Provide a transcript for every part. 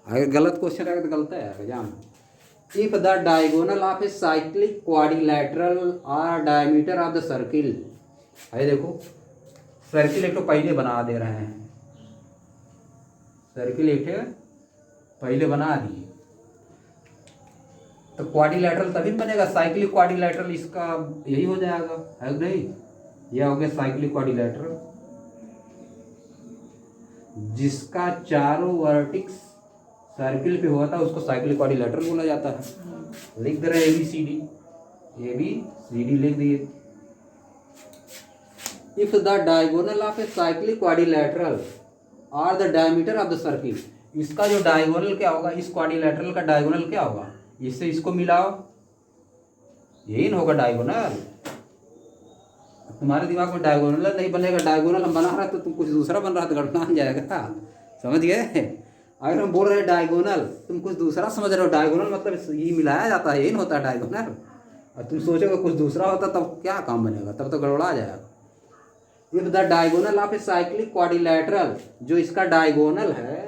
अगर गलत क्वेश्चन रहेगा तो गलत है exam. If the diagonal of a cyclic quadrilateral और डायमीटर ऑफ द सर्किल, है देखो सर्किल एक तो पहले बना दे रहे हैं, सर्किल एक पहले बना दिए तो क्वाड्रिलेटरल तभी बनेगा, साइक्लिक क्वाड्रिलेटरल इसका यही हो जाएगा, है नहीं? यह हो गया साइक्लिक क्वाड्रिलेटरल जिसका चारों वर्टिक्स सर्किल पे हुआ था उसको साइक्लिक क्वाड्रिलेटरल बोला जाता है। लिख दे रहे ए बी सी डी लिख दिए। If the diagonal of a cyclic quadrilateral और the diameter of the circle, इसका जो डायगोनल क्या होगा, इस क्वाड्रिलेटरल का डायगोनल क्या होगा, इससे इसको मिलाओ, यही ना होगा डायगोनल। तुम्हारे दिमाग में डायगोनल नहीं बनेगा, डायगोनल हम बना रहे तो तुम कुछ दूसरा बन रहा तो गड़बड़ा जाएगा, समझ गए? अगर हम बोल रहे हैं डायगोनल तुम कुछ दूसरा समझ रहे हो, डायगोनल मतलब ये मिलाया जाता है, यही ना होता है डायगोनल, और तुम सोचोगे कुछ दूसरा होता तब क्या काम बनेगा, तब तो गड़बड़ा जाएगा। If the diagonal of a cyclic quadrilateral, जो इसका डायगोनल है,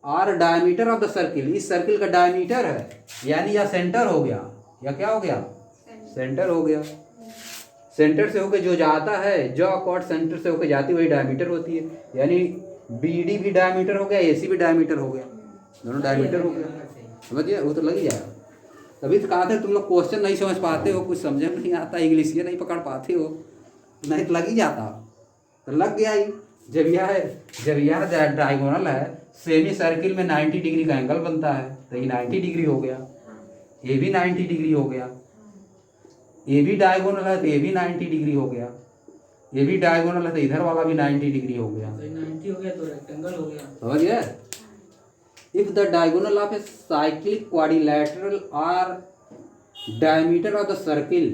और डायमीटर ऑफ द सर्किल, इस सर्किल का डायमीटर है, यानी या सेंटर हो गया, या क्या हो गया, सेंटर हो गया। सेंटर से होकर जो जाता है, जो कॉर्ड सेंटर से होकर जाती है वही डायमीटर होती है, यानी BD भी डायमीटर हो गया, AC भी डायमीटर हो गया, दोनों डायमीटर हो गया, समझिए? वो तो लग ही जाएगा। तभी तो कहा था तुम लोग क्वेश्चन नहीं समझ पाते हो, कुछ समझ में नहीं आता, इंग्लिश ये नहीं पकड़ पाते हो, नहीं तो लग ही जाता, तो लग गया ही। जब यह डायगोनल है, सेमी सर्किल में 90 डिग्री का एंगल बनता है, तो ये 90 डिग्री हो गया, ये भी 90 डिग्री हो गया, ये भी डायगोनल है तो ये भी 90 डिग्री हो गया, ये भी डायगोनल है तो इधर वाला भी 90 डिग्री हो गया, तो 90 हो गया तो रेक्टेंगल हो गया, समझ गए? If the diagonal of a cyclic quadrilateral are diameter of the circle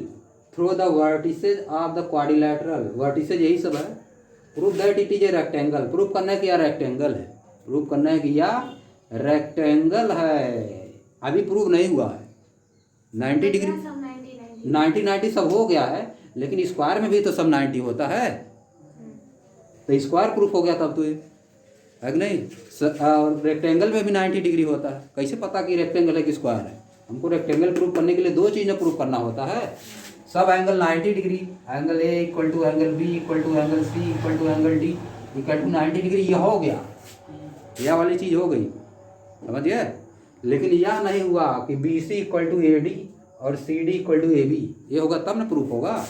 through the vertices of the quadrilateral, vertices यही सब है, prove that it is a rectangle, prove करना है कि यह रेक्टेंगल है, प्रूव करना है कि यह रेक्टेंगल है। अभी प्रूव नहीं हुआ है, 90 डिग्री 90 सब हो गया है, लेकिन स्क्वायर में भी तो सब 90 होता है, तो स्क्वायर प्रूफ हो गया तब तो, है कि नहीं? और रेक्टेंगल में भी 90 डिग्री होता है, कैसे पता कि रेक्टेंगल है कि स्क्वायर है? हमको रेक्टेंगल प्रूफ करने के लिए दो चीज़ें प्रूफ करना होता है, सब angle 90 degree, angle A equal to angle B equal to angle C equal to angle D equal to 90 degree, यह हो गया, यह वाली चीज़ हो गई, समझिए? लेकिन यह नहीं हुआ कि BC इक्वल टू AD और CD इक्वल टू AB, ये होगा तब ना प्रूफ होगा,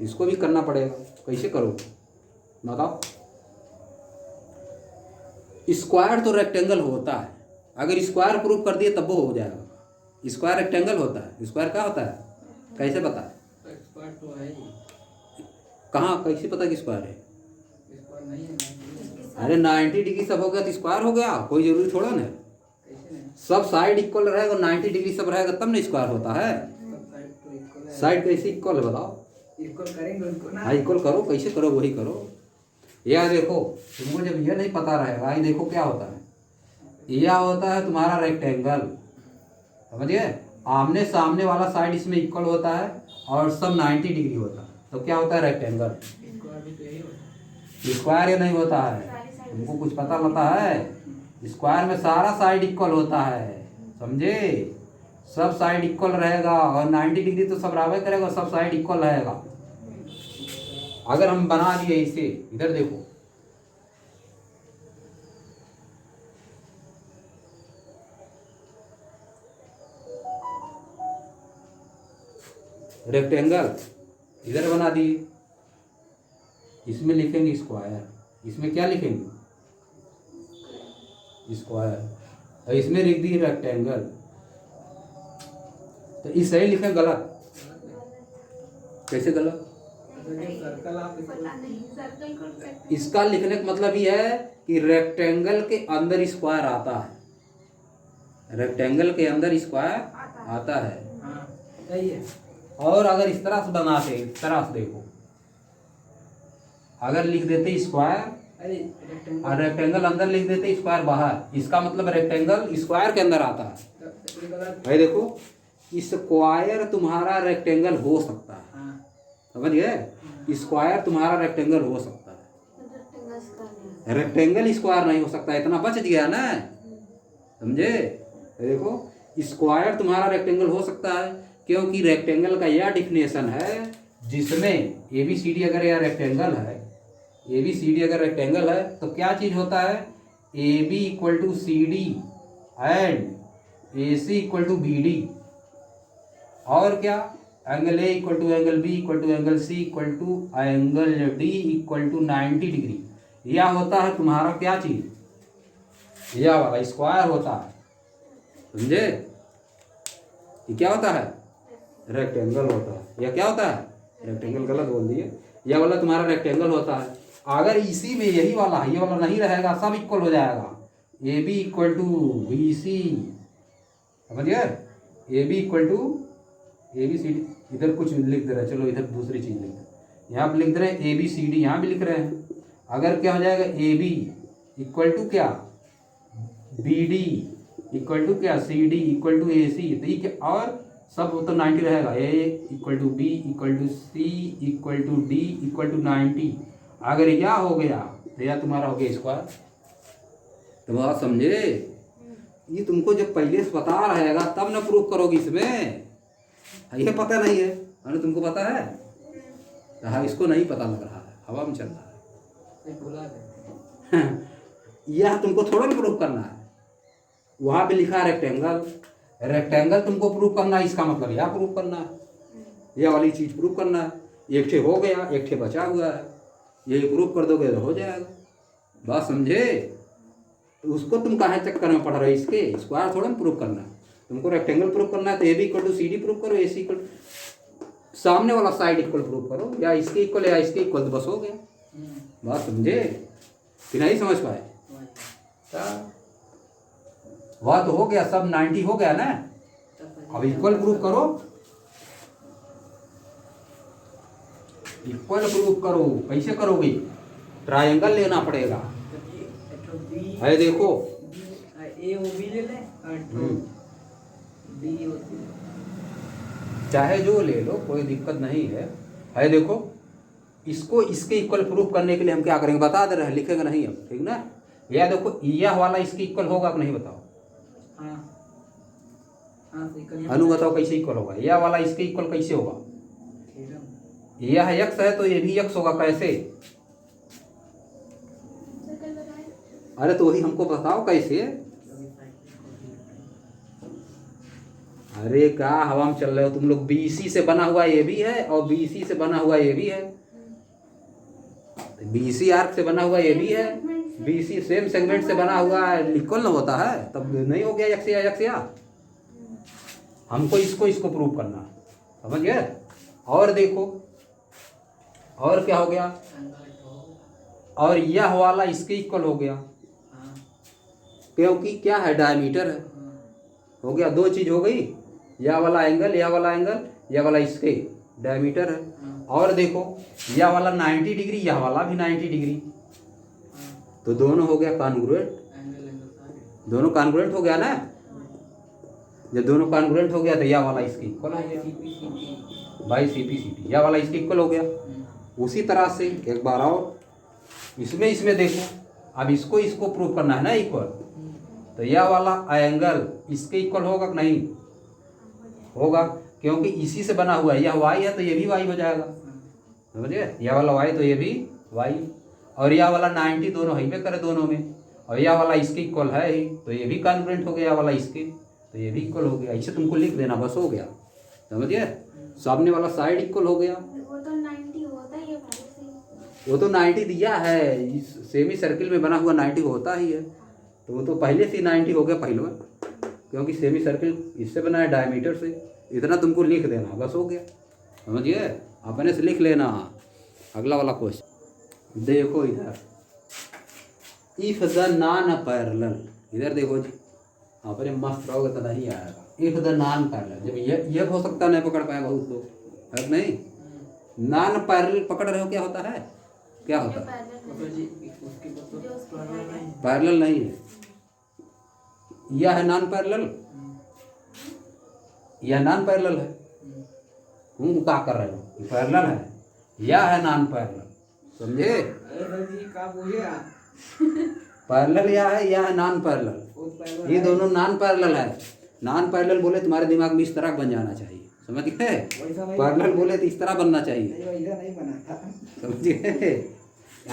इसको भी करना पड़ेगा। कैसे करो बताओ? स्क्वायर तो रेक्टेंगल होता है, अगर स्क्वायर प्रूफ कर दिए तब वो हो जाएगा, स्क्वायर रेक्टेंगल होता है, स्क्वायर क्या होता है, कैसे पता? स्क्वायर तो है ही, कहाँ कैसे पता कि स्क्वायर है? स्क्वायर नहीं है, अरे 90 डिग्री सब हो गया तो स्क्वायर हो गया, कोई जरूरी थोड़ा ना, सब साइड इक्वल रहेगा, 90 डिग्री सब रहेगा तब ना स्क्वायर होता है। साइड कैसे इक्वल है बताओ? इक्वल करेंगे उनको ना, हाँ इक्वल करो, कैसे करो वही करो। यह देखो तुमको जब यह नहीं पता रहेगा, ये देखो क्या होता है, यह होता है तुम्हारा रेक्टेंगल, समझिए? आमने सामने वाला साइड इसमें इक्वल होता है और सब 90 डिग्री होता है, तो क्या होता है रेक्टेंगल। स्क्वायर ये नहीं होता है, तुमको कुछ पता लगता है? स्क्वायर में सारा साइड इक्वल होता है, समझे? सब साइड इक्वल रहेगा और 90 डिग्री तो सब बराबर करेगा, सब साइड इक्वल रहेगा। अगर हम बना दिए इसे, इधर देखो, रेक्टेंगल इधर बना दिए, इसमें लिखेंगे स्क्वायर, इसमें क्या लिखेंगे, स्क्वायर, और इसमें लिख दिए रेक्टेंगल, तो इस सही लिखे गलत, कैसे गलत? इसका लिखने का मतलब ये है कि रेक्टेंगल के अंदर स्क्वायर आता है, रेक्टेंगल के अंदर स्क्वायर आता है, सही है। और अगर इस तरह से बनाते, इस तरह से देखो, अगर लिख देते स्क्वायर और रेक्टेंगल अंदर लिख देते स्क्वायर बाहर, इसका मतलब रेक्टेंगल स्क्वायर के अंदर आता है। भाई देखो, स्क्वायर तुम्हारा रेक्टेंगल हो सकता है, समझ गए? स्क्वायर तुम्हारा रेक्टेंगल हो सकता है, रेक्टेंगल स्क्वायर नहीं हो सकता, इतना बच गया ना, समझे? देखो स्क्वायर तुम्हारा रेक्टेंगल हो सकता है, क्योंकि रेक्टेंगल का यह डिफिनेशन है जिसमें ए बी सी डी अगर यह रेक्टेंगल है, ए बी सी डी अगर रेक्टेंगल है तो क्या चीज़ होता है, A B equal to C D and A C equal to B D, और क्या, angle A equal to angle B equal to angle C equal to angle D equal to 90 degree. यह होता है तुम्हारा क्या चीज, यह वाला स्क्वायर होता है। समझे? ये क्या होता है, रेक्टेंगल होता है। यह क्या होता है, रेक्टेंगल, गलत बोल दिए, यह वाला तुम्हारा रेक्टेंगल होता है। अगर इसी में यही वाला है, ये वाला नहीं रहेगा, सब इक्वल हो जाएगा, A B equal to B C, समझिए, A B equal to A B C D, इधर कुछ लिख दे रहे हैं, चलो इधर दूसरी चीज़ लिख दे, यहाँ पे लिख दे रहे हैं ए बी सी डी, यहाँ भी लिख रहे हैं। अगर क्या हो जाएगा, ए बी इक्वल टू क्या, बी डी इक्वल टू क्या, C D equal to A C, तो ये क्या, और सब तो 90 रहेगा, A equal to B equal to C equal to D equal to 90। अगर यह हो गया तो यह तुम्हारा हो गया स्क्वायर। तो बात समझे? ये तुमको जब पहले से पता रहेगा तब ना प्रूफ करोगे इसमें, ये पता नहीं है, अरे तुमको पता है, तो हाँ इसको नहीं पता लग रहा है, हवा में चल रहा है, भुला गए। यह तुमको थोड़ा ना प्रूफ करना है। वहाँ पे लिखा है रेक्टेंगल, रेक्टेंगल तुमको प्रूफ करना है, इसका मतलब यह प्रूफ करना है, यह वाली चीज़ प्रूफ करना है। एक ठे हो गया, एक ठे बचा हुआ है, यही प्रूफ कर दोगे तो हो जाएगा। बात समझे? तो उसको तुम काहे चक्कर में पढ़ रहे हो, इसके स्क्वायर थोड़ा ना प्रूफ करना है, तुमको रेक्टेंगल प्रूफ करना है। तो A B equal to C D proof करो, ए सी इक्वल सामने वाला साइड इक्वल प्रूफ करो, या इसके इक्वल या इसके इक्वल, तो बस हो गया। बात समझे कि नहीं समझ पाए? वह तो हो गया, सब 90 हो गया ना, अब इक्वल प्रूफ करो, इक्वल प्रूफ करो। कैसे करोगे, ट्रायंगल लेना पड़ेगा, है देखो, ए ओ बी ले ले और बी ओ सी, चाहे जो ले लो, कोई दिक्कत नहीं है देखो। इसको इसके इक्वल प्रूफ करने के लिए हम क्या करेंगे, बता दे रहे हैं, लिखेंगे नहीं हम, ठीक ना। या देखो यह वाला इसके इक्वल होगा कि नहीं, बताओ। हाँ हाँ, अनु बताओ कैसे इक्वल होगा, यह वाला इसके इक्वल कैसे होगा, यह एक्स है तो ये भी एक्स होगा, कैसे? अरे तो वही हमको बताओ कैसे। अरे क्या हवा में चल रहे हो तुम लोग, बीसी से बना हुआ ये भी है और बीसी से बना हुआ ये भी है, बीसी आर्क से बना हुआ ये भी है, बीसी सेम सेगमेंट से बना हुआ है, इक्वल ना होता है, तब नहीं हो गया एक्स या एक्स या। हमको इसको प्रूव करना, समझ गए? और देखो और क्या हो गया, और यह वाला इसके इक्वल हो गया, क्योंकि क्या है, डायमीटर है, हो गया, दो चीज हो गई, यह वाला एंगल, यह वाला एंगल, यह वाला इसके डायमीटर है। और देखो यह वाला 90 डिग्री, यह वाला भी 90 डिग्री, तो दोनों हो गया कॉन्ग्रुएंट, दोनों कॉन्ग्रुएंट हो गया ना। जब दोनों कॉन्ग्रुएंट हो गया तो यह वाला इसके इक्वल हो गया, by C P C T, यह वाला इसके इक्वल हो गया। उसी तरह से एक बार और इसमें देखो, अब इसको प्रूव करना है ना इक्वल, तो यह वाला एंगल इसके इक्वल होगा कि नहीं होगा, क्योंकि इसी से बना हुआ है, यह y है तो ये भी y हो जाएगा, समझिए, यह वाला y तो ये भी y, और यह वाला 90 दोनों है करे दोनों में, और यह वाला इसके इक्वल है ही, तो ये भी कॉन्ग्रुएंट हो गया, यह वाला इसके, तो ये भी इक्वल हो गया। ऐसे तुमको लिख देना, बस हो गया, समझिए, सामने वाला साइड इक्वल हो गया। वो तो 90 दिया है, इस सेमी सर्किल में बना हुआ 90 होता ही है, तो वो तो पहले से 90 हो गया पहले में, क्योंकि सेमी सर्किल इससे बना है डायमीटर से। इतना तुमको लिख देना, बस हो गया, समझिए, अपने से लिख लेना। अगला वाला क्वेश्चन देखो इधर, इफ द नॉन पैरेलल, इधर देखो जी, अपने मस्त रहोगे तो नहीं आएगा। इफ द नॉन पैरेलल, जब ये हो सकता नहीं पकड़ पाए बहुत लोग, है नहीं, नॉन पैरेलल पकड़ रहे हो, क्या होता है, क्या होता है, पैरेलल नहीं है, यह है नॉन पैरेलल, यह नॉन पैरेलल है, तुम क्या कर रहे हो, पैरेलल है, यह है नॉन पैरेलल, समझे? पैरेलल यह है नॉन पैरेलल, ये दोनों नॉन पैरेलल है। नॉन पैरेलल बोले तुम्हारे दिमाग में इस तरह बन जाना चाहिए, समझ गए। पैरेलल बोले तो इस तरह बनना चाहिए, नहीं बना था। समझ गए।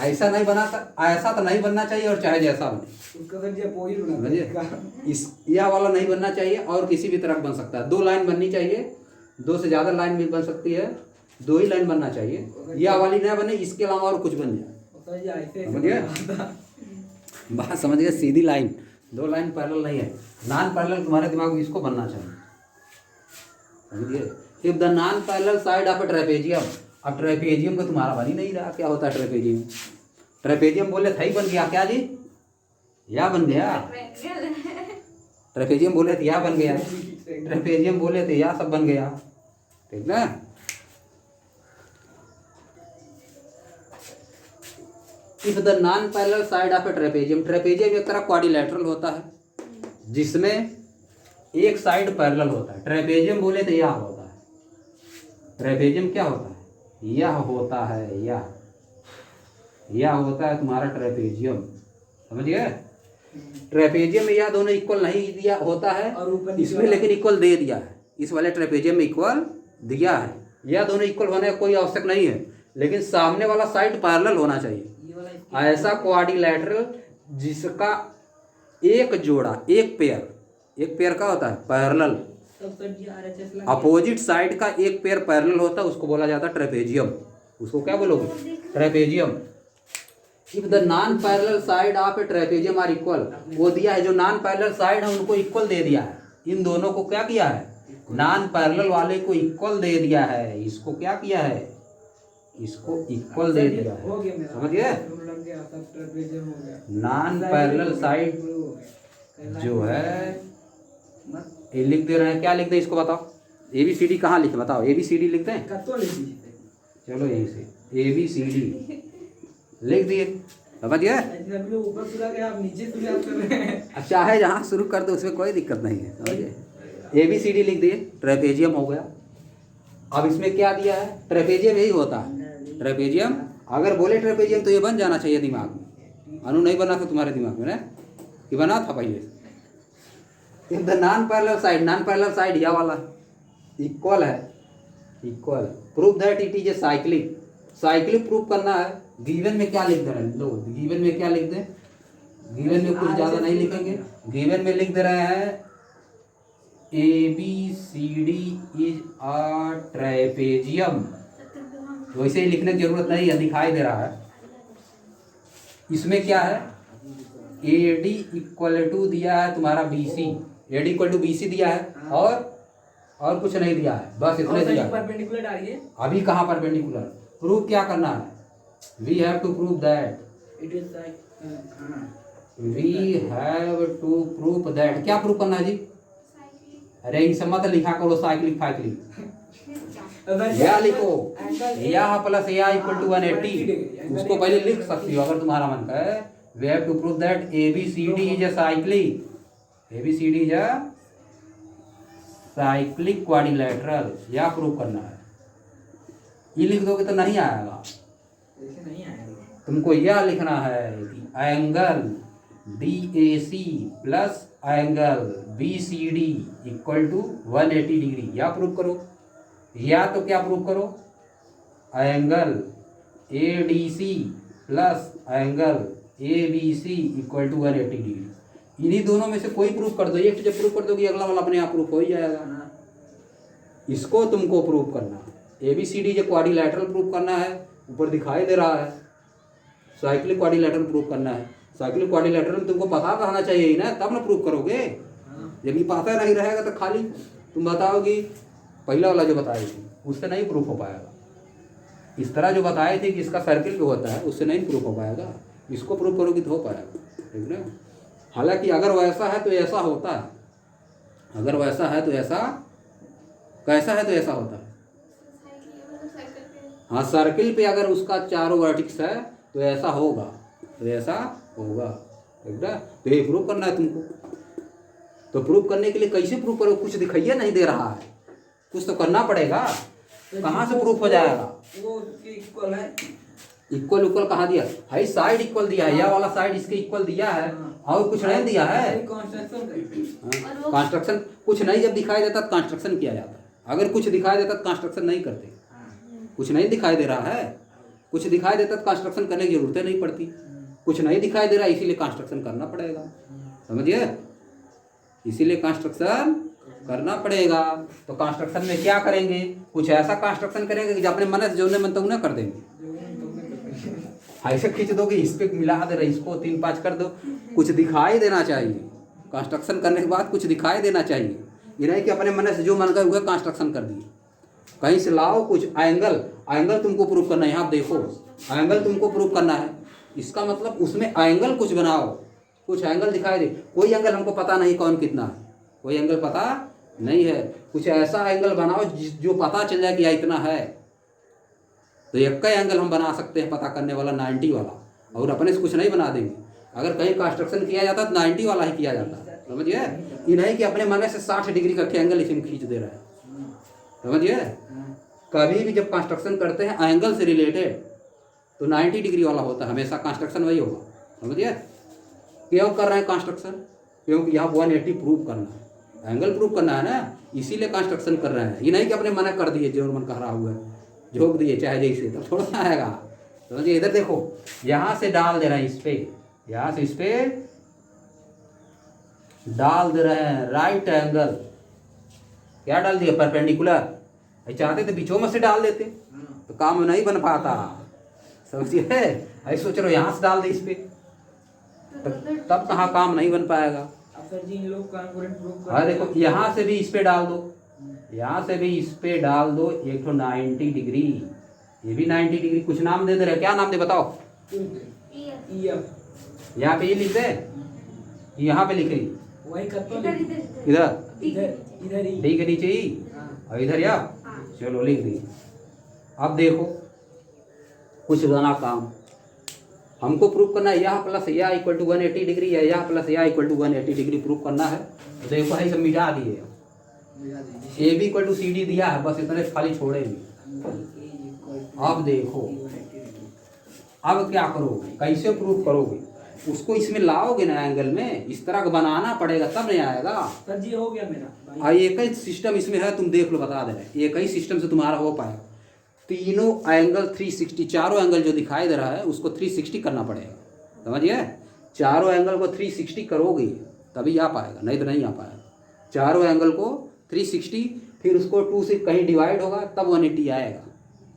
ऐसा नहीं बना था, ऐसा तो नहीं बनना चाहिए, और चाहे जैसा बने उसका सर जी अपोजिट बना समझिए। इस यह वाला नहीं बनना चाहिए, और किसी भी तरह बन सकता है। 2 लाइन बननी चाहिए, 2 से ज़्यादा लाइन भी बन सकती है, 2 ही लाइन बनना चाहिए। यह वाली ना बने, इसके अलावा और कुछ बन जाए, सर जी ऐसे समझ गए। बात समझ गए, सीधी लाइन, 2 लाइन पैरेलल नहीं है। नॉन पैरेलल तुम्हारे दिमाग में इसको बनना चाहिए, समझिए। If the non parallel side of a trapezium, अब ट्रेपेजियम को तुम्हारा बन ही नहीं रहा, क्या होता है ट्रेपेजियम। ट्रेपेजियम बोले था ही बन गया, क्या जी, या बन गया। ट्रेपेजियम बोले थे या बन गया, ट्रेपेजियम बोले थे या सब बन गया, ठीक ना। If the non parallel side of a trapezium, trapezium एक तरह क्वाड्रिलेटरल होता है जिसमें एक साइड पैरेलल होता है। ट्रेपेजियम बोले तो यह होता है, ट्रेपेजियम क्या होता है, यह होता है, यह होता है तुम्हारा ट्रेपेजियम, समझ गए। ट्रेपेजियम में यह दोनों इक्वल नहीं दिया होता है, और इसमें लेकिन इक्वल दे दिया है। इस वाले ट्रेपेजियम में इक्वल दिया है, यह दोनों इक्वल होने का कोई आवश्यक नहीं है, लेकिन सामने वाला साइड पैरेलल होना चाहिए। ऐसा क्वाड्रिलेटरल जिसका एक जोड़ा, एक पेयर का होता है पैरेलल, अपोजिट साइड का एक पेयर पैरेलल होता है, उसको बोला जाता है ट्रेपेजियम। उसको क्या बोलोगे, trapezium. If the non parallel side of a trapezium are equal, वो दिया है जो नॉन पैरेलल साइड है उनको इक्वल दे दिया है। इन दोनों को क्या किया है, नॉन पैरेलल वाले को इक्वल दे दिया है, इसको क्या किया है, इसको इक्वल दे दिया है, समझ गए। नॉन पैरेलल साइड जो है ये लिख दे रहे हैं, क्या लिख दें इसको बताओ, ABCD कहाँ लिखे बताओ, ABCD लिखते हैं, चलो यहीं से ABCD लिख दिए, समझ गए। अच्छा है, जहाँ शुरू कर दो उसमें कोई दिक्कत नहीं है, समझिए। ABCD लिख दिए, ट्रेपेजियम हो गया। अब इसमें क्या दिया है, ट्रेपेजियम यही होता है, ट्रेपेजियम। अगर बोले ट्रेपेजियम तो ये बन जाना चाहिए दिमाग में, अनु नहीं बना था तुम्हारे दिमाग में ना, ये बना था पहले से। In the non parallel side यह वाला इक्वल है, equal. Prove that it is a cyclic prove करना है। गिवन में क्या लिख दे रहे हैं, लो गिवन में क्या लिख दें, गिवन में कुछ ज़्यादा नहीं लिखेंगे, गिवन में लिख दे रहे हैं ABCD इज अ ट्रेपेजियम। वैसे ही लिखने की जरूरत नहीं है, दिखाई दे रहा है। इसमें क्या है, AD इक्वल टू दिया है तुम्हारा BC, AD equal to BC दिया है, और कुछ नहीं दिया है, बस इतने दिया है। परपेंडिकुलर डालिए। अभी कहाँ परपेंडिकुलर, प्रूव क्या करना है, we have to prove that it is like, we have to prove that. क्या प्रूव करना है जी, अरे इन सब मत लिखा करो साइक्लिक फाइक्लिक, या लिखो या प्लस या इक्वल टू 180, उसको पहले लिख सकती हो अगर तुम्हारा मन करे। We have to prove that ABCD is a cyclic, ABCD is a cyclic quadrilateral, या प्रूव करना है। ये लिख दोगे तो नहीं आएगा, नहीं आएगा। तुमको यह लिखना है कि angle DAC plus angle BCD equal to 180 degree, या प्रूव करो। या तो क्या प्रूव करो, angle ADC plus angle ABC equal to 180 degree. इन्हीं दोनों में से कोई प्रूफ कर दो, एक जब प्रूफ कर दोगे अगला वाला अपने आप प्रूफ हो ही जाएगा ना। इसको तुमको प्रूफ करना, ABCD जो क्वाड्रिलेटरल प्रूफ करना है, ऊपर दिखाई दे रहा है साइक्लिक क्वाड्रिलेटरल प्रूफ करना है। साइक्लिक क्वाड्रिलेटरल तुमको पता रहना चाहिए ना, तब ना प्रूफ करोगे। जब ये पता नहीं रहेगा तो खाली तुम बताओगी पहला वाला जो बताई थी उससे नहीं प्रूफ हो पाएगा। इस तरह जो बताए थे कि इसका सर्किल भी होता है उससे नहीं प्रूफ हो पाएगा, इसको प्रूफ करोगे तो हो पाएगा, ठीक ना। हालांकि अगर वैसा है तो ऐसा होता है, अगर वैसा है तो ऐसा, कैसा है तो ऐसा होता है। हाँ, सर्किल पे अगर उसका चारों वर्टिक्स है तो ऐसा होगा, तो ऐसा होगा, ठीक ना। तो ये प्रूफ करना है तुमको। तो प्रूफ करने के लिए कैसे प्रूफ करो, कुछ दिखाइए नहीं दे रहा है, कुछ तो करना पड़ेगा। कहाँ से प्रूफ हो जाएगा, वो इक्वल है, इक्वल इक्वल कहाँ दिया है? साइड इक्वल दिया है, यह वाला साइड इसके इक्वल दिया है और कुछ नहीं दिया है। कंस्ट्रक्शन कंस्ट्रक्शन कुछ नहीं जब दिखाई देता तो कंस्ट्रक्शन किया जाता है, अगर कुछ दिखाई देता तो कंस्ट्रक्शन नहीं करते। कुछ नहीं दिखाई दे रहा है, कुछ दिखाई देता तो कंस्ट्रक्शन करने की जरूरत नहीं पड़ती। कुछ नहीं दिखाई दे रहा इसीलिए कंस्ट्रक्शन करना पड़ेगा, समझिए, इसीलिए कंस्ट्रक्शन करना पड़ेगा। तो कंस्ट्रक्शन में क्या करेंगे? कुछ ऐसा कंस्ट्रक्शन करेंगे कि अपने मन से जो मन तो कर देंगे। ऐसे खींच दोगे, इस पे मिला दे रहा, इसको 3-5 कर दो, कुछ दिखाई देना चाहिए। कंस्ट्रक्शन करने के बाद कुछ दिखाई देना चाहिए, ये नहीं कि अपने मन से जो मन कर हुआ कंस्ट्रक्शन कर दिए। कहीं से लाओ कुछ एंगल, एंगल तुमको प्रूव करना है। आप देखो, एंगल तुमको प्रूव करना है, इसका मतलब उसमें एंगल कुछ बनाओ, कुछ एंगल दिखाई दे। कोई एंगल हमको पता नहीं कौन कितना है, कोई एंगल पता नहीं है, कुछ ऐसा एंगल बनाओ जो पता चल जाए कि यह इतना है। तो एक का एंगल हम बना सकते हैं पता करने वाला 90 वाला, और अपने से कुछ नहीं बना देंगे। अगर कहीं कंस्ट्रक्शन किया जाता तो 90 वाला ही किया जाता, समझिए। ये नहीं कि अपने मन से 60 डिग्री का एंगल इसमें खींच दे रहा है, समझिए। कभी भी जब कंस्ट्रक्शन करते हैं एंगल से रिलेटेड तो 90 डिग्री वाला होता है, हमेशा कंस्ट्रक्शन वही होगा, समझिए। क्यों कर रहे हैं कंस्ट्रक्शन? क्योंकि यहाँ 180 प्रूव करना है, एंगल प्रूव करना है ना, इसीलिए कंस्ट्रक्शन कर रहे हैं। ये नहीं कि अपने मना कर दिए, जो मन कह रहा हुआ है झोंक दिए चाहे जैसे, तो थोड़ा आएगा, समझिए। इधर देखो, यहाँ से डाल दे रहे हैं इस पे, यहाँ से इस पे डाल दे रहे हैं राइट एंगल। क्या डाल दिया? परपेंडिकुलर। चाहते थे बीचों में से डाल देते तो काम नहीं बन पाता, समझिए। ऐसे सोच रहे हो यहाँ से डाल दे इस पे, तब कहाँ काम नहीं बन पाएगा। हाँ देखो, यहाँ से भी इस पे डाल दो, यहाँ से भी इस पे डाल दो, एक तो 90 डिग्री, ये भी 90 डिग्री। कुछ नाम दे रहे, क्या नाम दे बताओ? यहाँ पे ये लिख दे, यहाँ पे लिखे इधर डी के नीचे ही, और इधर या चलो लिख दी। अब देखो कुछ बना काम, हमको प्रूफ करना है यह प्लस यह इक्वल टू 180 डिग्री है, यह प्लस यह इक्वल टू 180 डिग्री प्रूफ करना है। तो देखो है सब मिटा दिए, A B equal to C D दिया है, बस इतने खाली छोड़ेंगे। अब देखो अब क्या करोगे, कैसे प्रूफ करोगे? उसको इसमें लाओगे ना एंगल में, इस तरह का बनाना पड़ेगा तब नहीं आएगा। सर जी हो गया मेरा। एक ही सिस्टम इसमें है, तुम देख लो, बता दे रहे, एक ही सिस्टम से तुम्हारा हो पाएगा। तीनों एंगल 360, चारों एंगल जो दिखाई दे रहा है उसको 360 करना पड़ेगा, समझिए। चारों एंगल को 360 करोगे तभी आ पाएगा, नहीं तो नहीं आ पाएगा। चारों एंगल को 360, फिर उसको 2 से कहीं डिवाइड होगा तब 180 आएगा,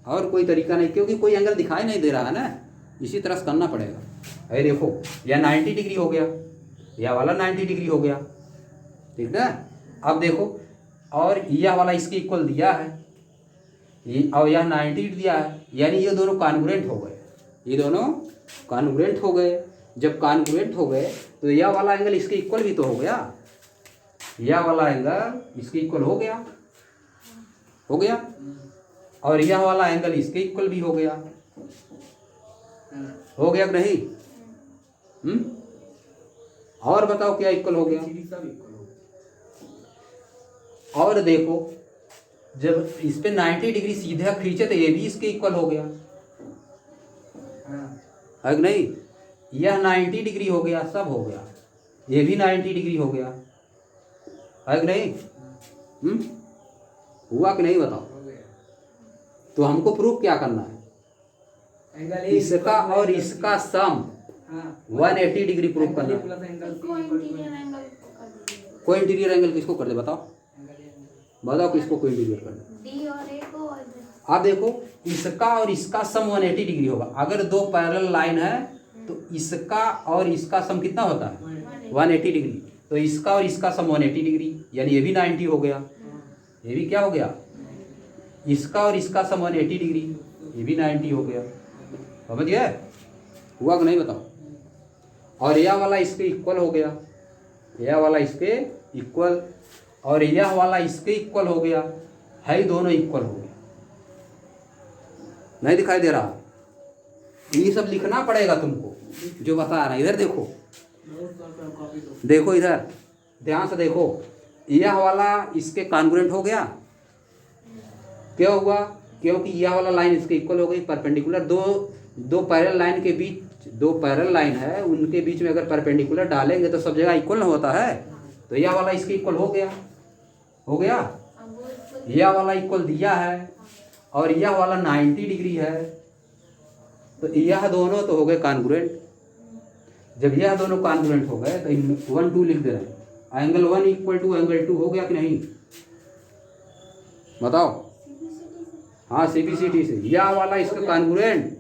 और कोई तरीका नहीं, क्योंकि कोई एंगल दिखाई नहीं दे रहा है ना, इसी तरह से करना पड़ेगा। अरे देखो, यह 90 डिग्री हो गया, यह वाला 90 डिग्री हो गया, ठीक ना। अब देखो, और यह वाला इसके इक्वल दिया है, और यह 90 दिया है, यानी ये दोनों कॉन्ग्रुएंट हो गए, ये दोनों कॉन्ग्रुएंट हो गए। जब कॉन्ग्रुएंट हो गए तो यह वाला एंगल इसके इक्वल भी तो हो गया, यह वाला एंगल इसके इक्वल हो गया, हो गया, और यह वाला एंगल इसके इक्वल भी हो गया, हो गया कि नहीं? और बताओ क्या इक्वल हो गया? और देखो, जब इस पे 90 डिग्री सीधा खींचे तो ये भी इसके इक्वल हो गया, है कि नहीं? यह 90 डिग्री हो गया, सब हो गया, ये भी 90 डिग्री हो गया, है कि नहीं? हुआ कि नहीं बताओ? तो हमको प्रूफ क्या करना है? इसका और इसका सम 180 डिग्री प्रूफ करना है। कोई इंटीरियर एंगल किसको कर दे बताओ, बताओ किसको कोई इंटीरियर कर दे? आप देखो, इसका और इसका सम 180 डिग्री होगा। अगर दो पैरेलल लाइन है तो इसका और इसका सम कितना होता है? 180 डिग्री। तो इसका और इसका सम 180 डिग्री, यानी ये भी 90 हो गया, ये भी क्या हो गया? इसका और इसका सम 180 डिग्री, ये भी 90 हो गया, समझ गए? हुआ कि नहीं बताओ? और यह वाला इसके इक्वल हो गया, यह वाला इसके इक्वल, और यह वाला इसके इक्वल हो गया, है दोनों इक्वल हो गया, नहीं दिखाई दे रहा? ये सब लिखना पड़ेगा तुमको जो बता रहा है। इधर देखो, देखो इधर ध्यान से देखो, यह वाला इसके कॉन्ग्रुएंट हो गया, क्या हुआ? क्योंकि यह वाला लाइन इसके इक्वल हो गई, परपेंडिकुलर। दो पैरेलल लाइन के बीच, दो पैरेलल लाइन है उनके बीच में अगर परपेंडिकुलर डालेंगे तो सब जगह इक्वल ना होता है। तो यह वाला इसके इक्वल हो गया, हो गया। यह वाला इक्वल दिया है और यह वाला 90 डिग्री है, तो यह दोनों तो हो गए कॉन्ग्रुएंट। जब यह दोनों कॉन्ग्रुएंट हो गए तो 1 2 लिख दे रहे हैं। एंगल 1 इक्वल टू एंगल 2 हो गया कि नहीं, बताओ। हाँ, CBCT से यह वाला इसका कॉन्ग्रुएंट,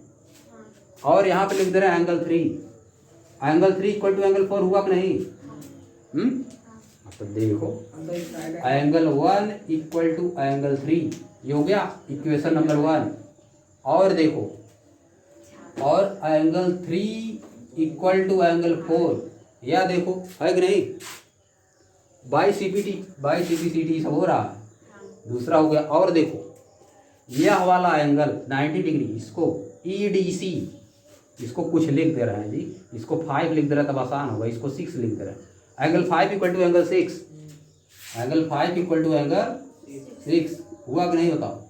और यहाँ पे लिख दे रहे हैं angle 3। Angle 3 equal to angle 4 हुआ कि नहीं? तो देखो एंगल 1 इक्वल टू एंगल 3, ये हो गया इक्वेशन नंबर 1। और देखो, और एंगल 3 इक्वल टू एंगल 4, या देखो है कि नहीं? बाई CBCT सब हो रहा है, दूसरा हो गया। और देखो यह वाला एंगल 90 डिग्री, इसको EDC, इसको कुछ लिख दे रहे हैं जी, इसको 5 लिख दे रहे हैं तब आसान होगा, इसको 6 लिख दे रहे हैं। Angle 5 equal to angle 6, angle 5 equal to angle 6 हुआ कि नहीं? बताओ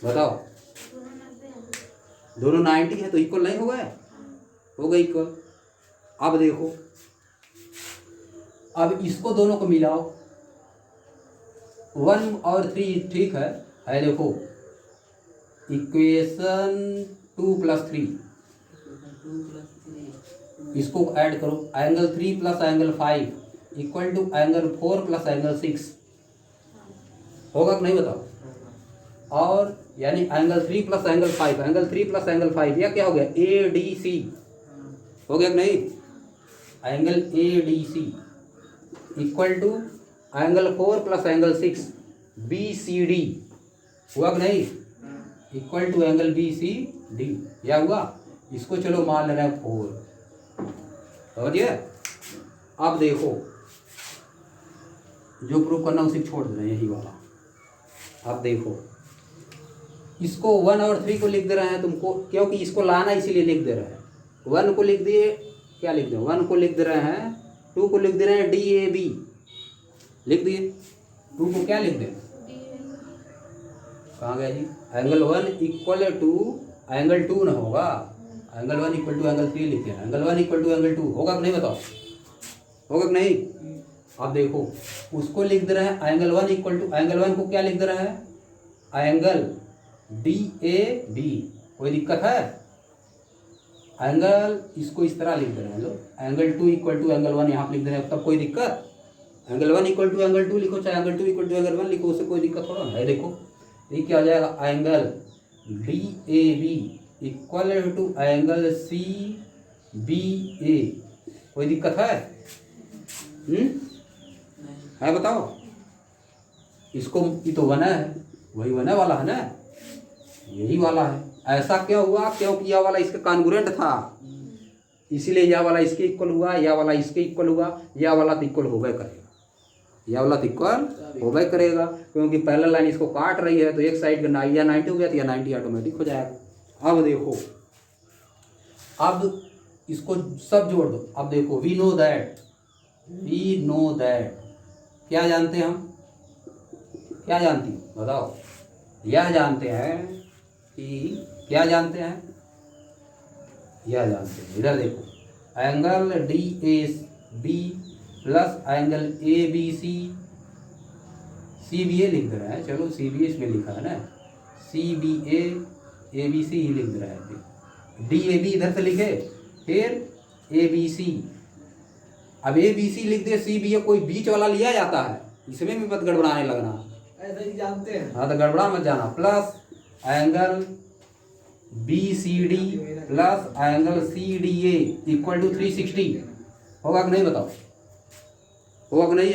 बताओ। दोनों 90 है तो इक्वल नहीं हो गए? हो गए इक्वल। अब देखो, अब इसको दोनों को मिलाओ, 1 और 3 ठीक है देखो इक्वेशन 2 + 3, इसको ऐड करो। Angle 3 + angle 5 equal to angle 4 + angle 6 होगा कि नहीं? बताओ। और यानी एंगल 3 + एंगल 5, एंगल 3 + एंगल 5, यह क्या हो गया? ADC हो गया कि नहीं? Angle ADC equal to angle 4 + angle 6 BCD हुआ कि नहीं? इक्वल टू एंगल BCD, क्या हुआ? इसको चलो मान ले रहे हैं 4, समझिए। अब देखो जो प्रूफ करना उसे छोड़ दे रहे हैं, यही वाला। अब देखो इसको 1 और 3 को लिख दे रहे हैं तुमको, क्योंकि इसको लाना इसीलिए लिख दे रहे हैं। 1 को लिख दिए, क्या लिख दें? 1 को लिख दे रहे हैं, 2 को लिख दे रहे हैं DAB लिख दिए। 2 को क्या लिख दें? कहाँ गया जी? एंगल 1 इक्वल टू एंगल 2 ना होगा, एंगल 1 इक्वल टू एंगल 3 लिखते हैं। एंगल 1 इक्वल टू एंगल 2 होगा कि नहीं? बताओ, होगा कि नहीं? अब देखो उसको लिख दे रहे हैं एंगल 1 इक्वल टू, एंगल 1 को क्या लिख दे रहे हैं? एंगल DAB, कोई दिक्कत है? एंगल इसको इस तरह लिख दे रहे हैं लोग, एंगल 2 इक्वल टू एंगल 1 यहाँ पे लिख दे रहे हैं, तब कोई दिक्कत? एंगल 1 इक्वल टू एंगल 2 लिखो, चाहे एंगल 2 इक्वल टू एंगल 1 लिखो, उससे कोई दिक्कत थोड़ा है। देखो ये क्या हो जाएगा? Angle DAB equal to angle CBA, कोई दिक्कत है? है बताओ। इसको ये तो 1 है, वही 1 वाला है ना, यही वाला है। ऐसा क्यों हुआ? क्योंकि यह वाला इसका कॉन्ग्रुएंट था, इसीलिए यह वाला इसके इक्वल हुआ, यह वाला इसके इक्वल हुआ, यह वाला तो इक्वल हो गए करेगा, यह वाला तो इक्वल हो गए करेगा, क्योंकि पैरेलल लाइन इसको काट रही है। तो एक साइड का या 90 हो गया तो या 90 ऑटोमेटिक हो जाएगा। अब देखो, अब इसको सब जोड़ दो। अब देखो वी नो दैट, क्या जानते हैं हम? क्या जानती हो बताओ? यह जानते हैं कि, क्या जानते हैं? यह जानते हैं, इधर देखो angle DAB plus angle ABC, CBA लिख दे रहे हैं, चलो CBA इसमें लिखा है ना, CBA ABC ही लिख दे रहा है। DAB इधर से लिखे, फिर ABC, अब ABC लिख दे, CBA कोई बीच वाला लिया जाता है, इसमें भी मत गड़बड़ाने लगना, ऐसा ही जानते हैं। हाँ तो गड़बड़ा मत जाना। Plus angle BCD plus angle CDA equal to 360 होगा कि नहीं? बताओ, होगा कि नहीं?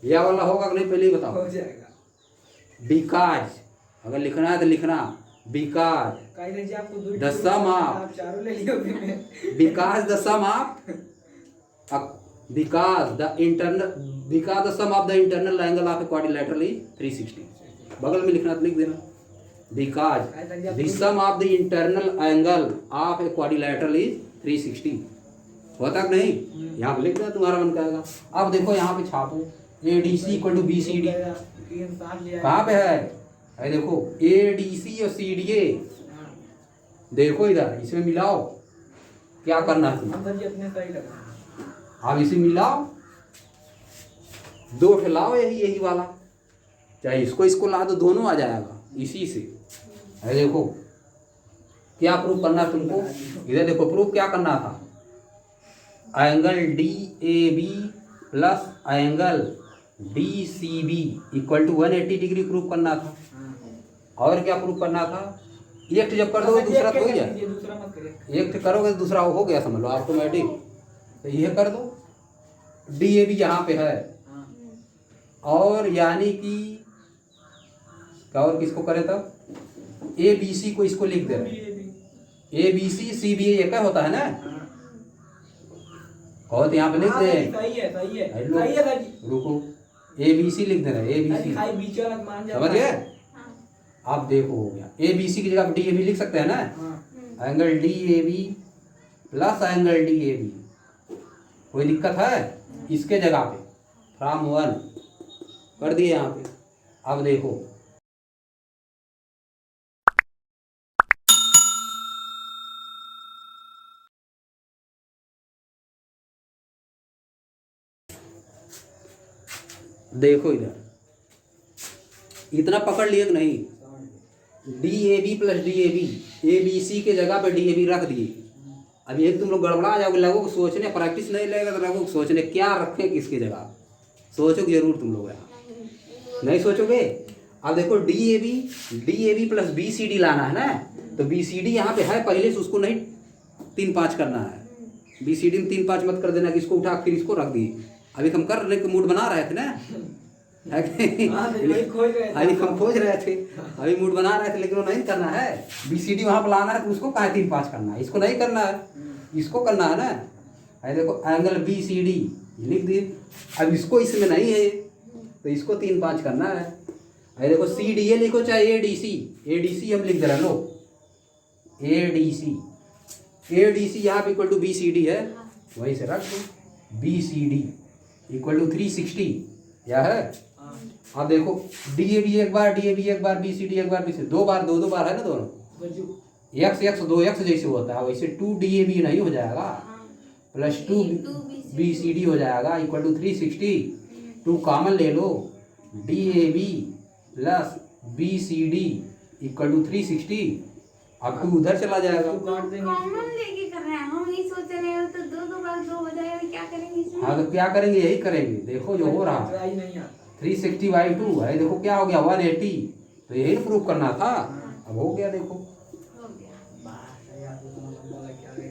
यह वाला होगा कि नहीं? पहले ही बताओ। हो जाएगा। बिकॉज, अगर लिखना है तो लिखना because the sum of, because the sum of, because the sum of the internal angle of a quadrilateral is 360, बगल में लिखना तो लिख देना, because the sum of the internal angle of a quadrilateral is 360, होता कि नहीं? यहाँ पे लिख देना, तुम्हारा मन करेगा। अब देखो यहाँ पे छापो ADC इक्वल टू BCD, कहाँ पे है? देखो ADC और CDA देखो इधर इसमें मिलाओ, क्या करना है हम सर जी अपने सही लग रहा है। आप इसे मिलाओ, दो ठेलाओ यही वाला, चाहे इसको इसको ला दो, दोनों आ जाएगा इसी से। है देखो क्या प्रूफ करना है तुमको, इधर देखो प्रूफ क्या करना था, angle D A B plus angle D C B equal to 180 degree proof करना था। और क्या प्रूफ करना था, एक जब कर दो दूसरा तो हो गया, दूसरा मत करिए। एक करोगे तो दूसरा हो गया, समझ लो ऑटोमेटिक। तो ये कर दो, डी ए बी यहाँ पे है, और यानी कि क्या और किसको करे तब, ए बी सी को इसको लिख दे रहे, ए बी सी बी एक होता है ना, और यहाँ पे लिख दे, सही है सही है हेलो, सही है सर जी। रुको, ए बी सी लिख दे रहे, ए बी सी, खाई बीच वाला मान जाता समझ गए। है। आप देखो हो गया, ए बी सी की जगह डी ए बी लिख सकते हैं ना, हाँ। Angle D A B plus angle D A B, कोई दिक्कत है, इसके जगह पे फ्रॉम 1 कर दिए यहाँ पे। अब देखो देखो इधर इतना पकड़ लिए कि नहीं, D A B plus D A B, A B C के जगह पे डी ए बी रख दिए। अब ये तुम लोग गड़बड़ा जाओगे, लोगों को सोचने, प्रैक्टिस नहीं लगेगा तो लोगों को सोचने क्या रखें किसकी जगह, सोचोगे जरूर तुम लोग यहाँ, नहीं सोचोगे। अब देखो D A B plus B C D लाना है ना, तो बी सी डी यहाँ पे है पहले से, उसको नहीं 3-5 करना है, बी सी डी में 3-5 मत कर देना कि इसको उठा फिर इसको रख दिए। अभी हम कर रहे मूड बना रहे थे ना, है कि वही खोज रहे थे। अभी हम खोज रहे थे, अभी मूड बना रहे थे, लेकिन वो नहीं करना है, बी सी डी वहाँ पर लाना है, तो उसको कहाँ 3-5 करना है, इसको नहीं करना है, इसको करना है ना। है देखो एंगल बी सी डी लिख दिए, अब इसको इसमें नहीं है तो इसको 3-5 करना है। है देखो सी डी ए लिखो चाहे ए डी सी हम लिख दे रहे हैं, लो ए डी सी यहाँ पे equal to B C D है, वहीं से रख दो, B C D equal to 360 क्या है। अब देखो डी ए बी एक बार बी सी डी एक बार, बी सी दो बार, दो बार है ना दोनों, एक्स 2x जैसे होता है वैसे 2 डी ए बी नहीं हो जाएगा, प्लस 2 बी सी डी हो जाएगा इक्वल टू 360, 2 कॉमन ले लो, D A B plus B C D equal to 360, अब 2 उधर चला जाएगा। कॉमन लेके कर रहे हैं, हम नहीं सोच रहे हैं, तो दो बार 2 हो जाएगा, क्या करेंगे इसमें? हाँ तो क्या करेंगे, यही करेंगे, देखो जो हो रहा है 360/2 है, देखो क्या हो गया 180, तो यही प्रूफ करना था, अब हो गया देखो, हो गया।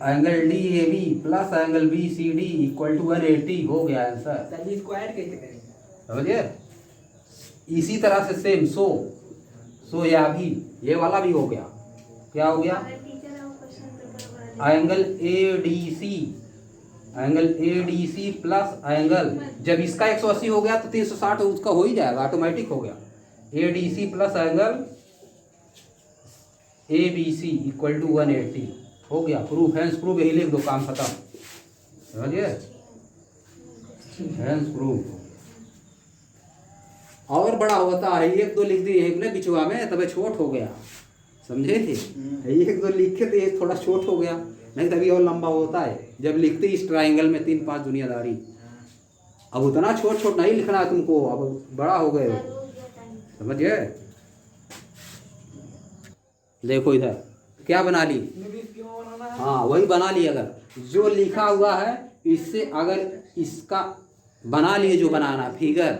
Angle D A B plus angle B C D equal to 180 हो गया आंसर, सर जी इसको ऐड कैसे करेंगे? समझिए। इसी तरह से सेम सो या भी ये वाला भी हो गया, क्या हो गया, अगर टीचर है वो क्वेश्चन पेपर बना angle A D C plus angle, जब इसका 180 हो गया तो 360 उसका हो ही जाएगा, ऑटोमेटिक हो गया, A D C plus angle A B C equal to 180 हो गया, प्रूफ हैंस प्रूफ, यही लिख दो, काम खत्म, समझिए, हैंस प्रूफ। और बड़ा होता है, 1-2 लिख दिए एक ने बिचवा में, तब छोट हो गया, समझे थे, 1-2 लिखे तो ये थोड़ा छोट हो गया, नहीं तभी और लंबा होता है जब लिखते इस ट्राइंगल में 3-5 दुनियादारी। अब उतना छोट नहीं लिखना है तुमको, अब बड़ा हो गए हो, समझिए। देखो इधर क्या बना ली, क्यों बनाना है? हाँ वही बना ली, अगर जो लिखा हुआ है इससे अगर इसका बना लिए जो बनाना फिगर,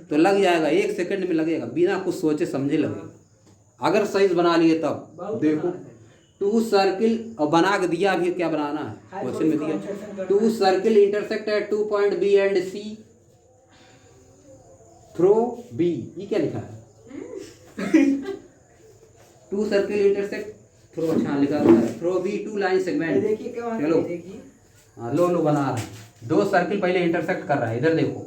तो लग जाएगा 1 सेकंड में लगेगा, बिना कुछ सोचे समझे लगेगा, अगर सही से बना लिए तब। देखो 2 सर्किल, और बना के दिया भी क्या बनाना है, क्वेश्चन में दिया 2 circle intersect at 2 point B and C through B, ये क्या लिखा है 2 सर्किल इंटरसेक्ट थ्रो, अच्छा लिखा हुआ है थ्रो बी 2 लाइन सेगमेंट, देखिए क्या, चलो देखिए हाँ लो बना रहे हैं, 2 सर्किल पहले इंटरसेक्ट कर रहा है, इधर देखो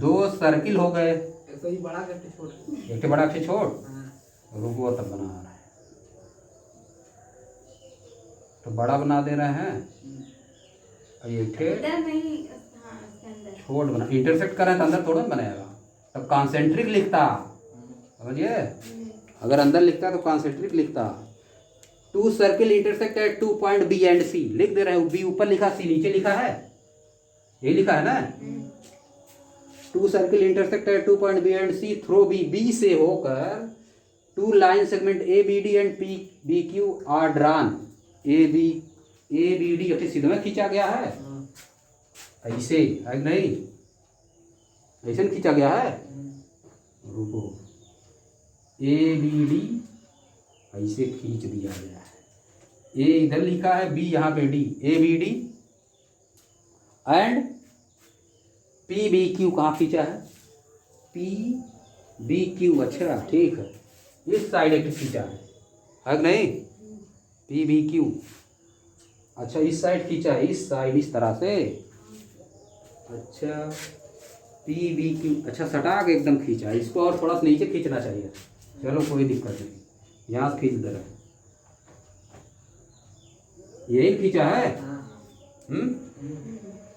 2 सर्किल हो गए, ऐसा ही बड़ा करके छोड़, एक बड़ा से छोड़, हाँ। रुको तब बना रहा है, तो बड़ा बना दे रहे हैं, और ये इधर नहीं, हाँ इसके अंदर छोड़ बना, इंटरसेक्ट कर रहे हैं तो अंदर थोड़ा ना बनाएगा, तब कॉन्सेंट्रिक लिखता, समझिए, अगर अंदर लिखता तो कॉन्सेंट्रिक लिखता। Two circle intersect at 2 point B and C, लिख दे रहे हैं, बी ऊपर लिखा सी नीचे लिखा है, ये लिखा है ना। Two circle intersect at 2 point B and C through B, B से होकर two line segment A B D and P B Q R drawn. A B D अपने सीधे में खींचा गया है, ऐसे है नहीं, ऐसे खींचा गया है। रुको, ए बी डी ऐसे खींच दिया गया है, ए इधर लिखा है, बी यहाँ पे D, A B D and P B Q कहाँ खींचा है, पी बी क्यू, अच्छा ठीक है, इस साइड एक खींचा है नहीं, पी बी क्यू, अच्छा इस साइड खींचा है, इस साइड इस तरह से, अच्छा पी बी क्यू, अच्छा सटा के एकदम खींचा है, इसको और थोड़ा सा नीचे खींचना चाहिए, चलो कोई दिक्कत नहीं, यहाँ से खींच दे रहे, यही खींचा है।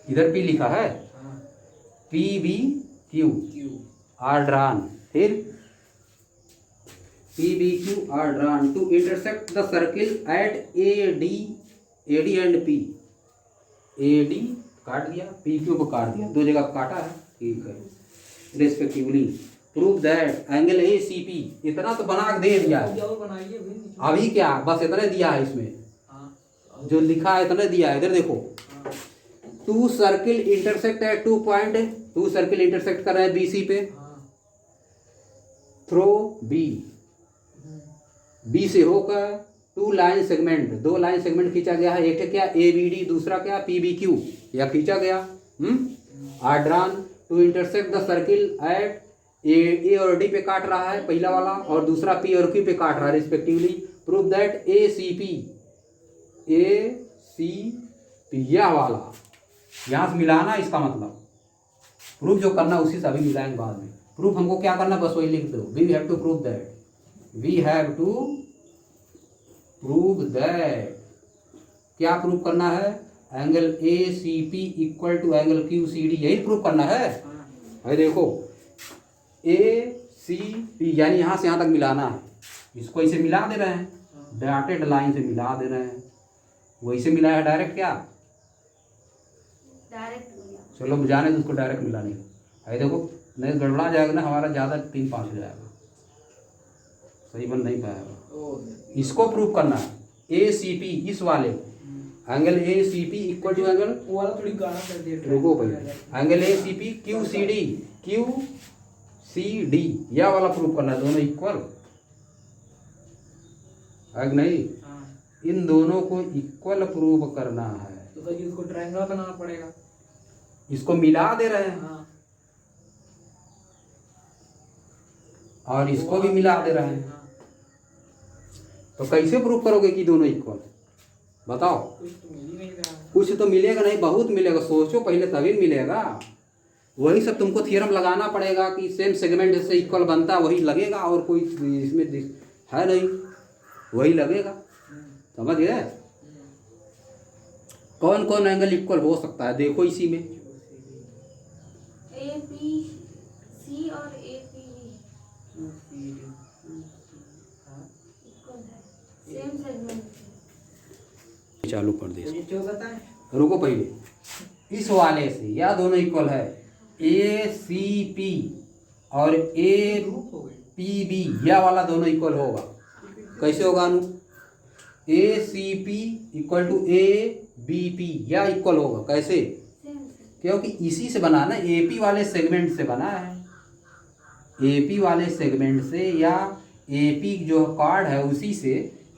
इधर पी लिखा है, P B Q R drawn, फिर P B Q R drawn to intersect the circle at A D and P, A D काट दिया, पी क्यू को काट दिया, दो जगह काटा है, ठीक है, respectively prove that angle A C P, इतना तो बना के दे दिया है, अभी क्या बस इतने दिया है, इसमें जो लिखा है इतने दिया है, इधर देखो, टू सर्किल इंटरसेक्ट है 2 पॉइंट, टू सर्किल इंटरसेक्ट कर रहे हैं बीसी पे, थ्रो बी से होकर टू लाइन सेगमेंट, दो लाइन सेगमेंट खींचा गया है, एक है क्या ए बी डी, दूसरा क्या पी बी क्यू, या खींचा गया, R drawn to intersect the circle at A और डी पे काट रहा है पहला वाला, और दूसरा पी और क्यू पे काट रहा है respectively, prove that A C P यह वाला, यहाँ से मिलाना इसका मतलब, प्रूफ जो करना उसी से अभी मिलाएंगे बाद में, प्रूफ हमको क्या करना बस वही लिख दो, we have to prove that, we have to prove that, क्या प्रूव करना है, angle A C P equal to angle Q C D, यही प्रूव करना है। अरे देखो ए सी पी यानी यहाँ से यहाँ तक मिलाना है, इसको ऐसे मिला दे रहे हैं, डॉटेड लाइन से मिला दे रहे हैं, वैसे मिला है डायरेक्ट, क्या डायरेक्ट, चलो जाने तो उसको डायरेक्ट मिलाने का, अरे देखो नहीं गड़बड़ा जाएगा ना हमारा, ज़्यादा 3-5 हो जाएगा, सही बन नहीं पाएगा, इसको प्रूव करना है, ए सी पी इस वाले angle A C P equal to angle, वो वाला थोड़ी गाना कर दिया, रुको पहले, angle A C P Q C D यह वाला प्रूव करना है, दोनों इक्वल है नहीं, इन दोनों को इक्वल प्रूव करना है, तो इसको ट्रायंगल बनाना पड़ेगा, इसको मिला दे रहे हैं, और इसको भी मिला दे रहे हैं, तो कैसे प्रूव करोगे कि दोनों इक्वल, बताओ, कुछ तो मिलेगा नहीं, बहुत मिलेगा, सोचो पहले तभी मिलेगा, वही सब तुमको थियरम लगाना पड़ेगा कि सेम सेगमेंट से इक्वल बनता, वही लगेगा, और कोई इसमें है नहीं, वही लगेगा, समझ गए। कौन कौन एंगल इक्वल हो सकता है देखो इसी में, ए पी सी और ए पी इक्वल है, सेम सेगमेंट, चालू कर दे, ये जो बताएं, रुको पहले, इस वाले से या दोनों इक्वल है, ए सी पी और ए पी बी यह वाला दोनों इक्वल होगा, कैसे होगा Anu, A C P equal to A B P या इक्वल होगा, कैसे, क्योंकि इसी से बना ना, ए पी वाले सेगमेंट से बना है, ए पी वाले सेगमेंट से या ए पी जो कार्ड है उसी से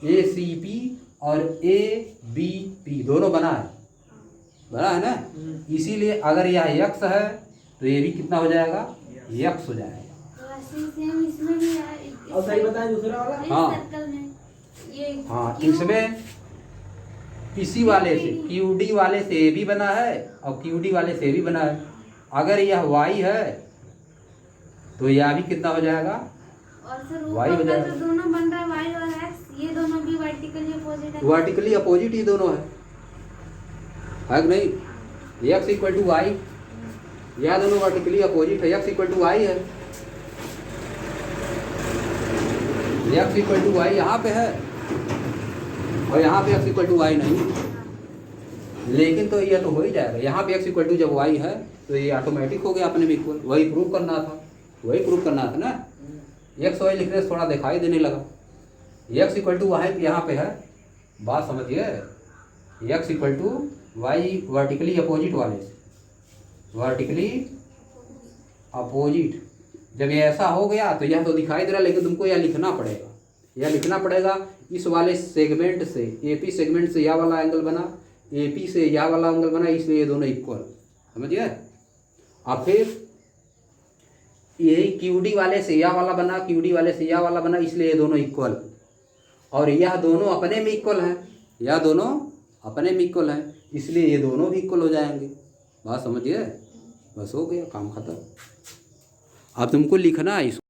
ए सी पी और ए बी पी दोनों बना है ना, इसीलिए अगर यह यक्स है तो ये भी कितना हो जाएगा, यक्स हो जाएगा, सेम इसमें भी है, और सही बताएं दूसरा वाला, हाँ। सर्कल में ये, हाँ इसमें इसी वाले से क्यू डी वाले से ए भी बना है और क्यू डी वाले से भी बना है, अगर यह वाई है तो यह भी कितना हो जाएगा, और सर वाई हो ऊपर का जाएगा, जो दोनों बन रहा है वाई और एक्स, ये दोनों भी वर्टिकली अपोजिट है, वर्टिकली अपोजिट ही दोनों है कि नहीं, एक्स इक्वल टू वाई, यह दोनों वर्टिकली अपोजिट है, एक्स इक्वल टू वाई है, एक्स इक्वल टू वाई यहाँ पे है और यहाँ पे एक्स इक्वल टू वाई नहीं है। लेकिन तो ये तो हो ही जाएगा, यहाँ पे एक्स इक्वल टू जब वाई है तो ये ऑटोमेटिक हो गया अपने में इक्वल। वही प्रूव करना था ना। एक्स वाई लिखने से थोड़ा दिखाई देने लगा। एक्स इक्वल टू वाई यहाँ पे है, बात समझिए। X equal to Y vertically opposite वाले से, वर्टिकली अपोजिट। जब ये ऐसा हो गया तो यह तो दिखाई दे रहा, लेकिन तुमको यह लिखना पड़ेगा, इस वाले सेगमेंट से, एपी सेगमेंट से यह वाला एंगल बना, एपी से यह वाला एंगल बना, इसलिए ये दोनों इक्वल, समझिए। अब फिर यही क्यूडी वाले से यह वाला बना, क्यूडी वाले से यह वाला बना, इसलिए ये दोनों इक्वल। और यह दोनों अपने में इक्वल है, यह दोनों अपने में इक्वल है, इसलिए ये दोनों भी इक्वल हो जाएंगे। बात समझिए, बस हो गया, काम खत्म। अब तुमको लिखना है इसको।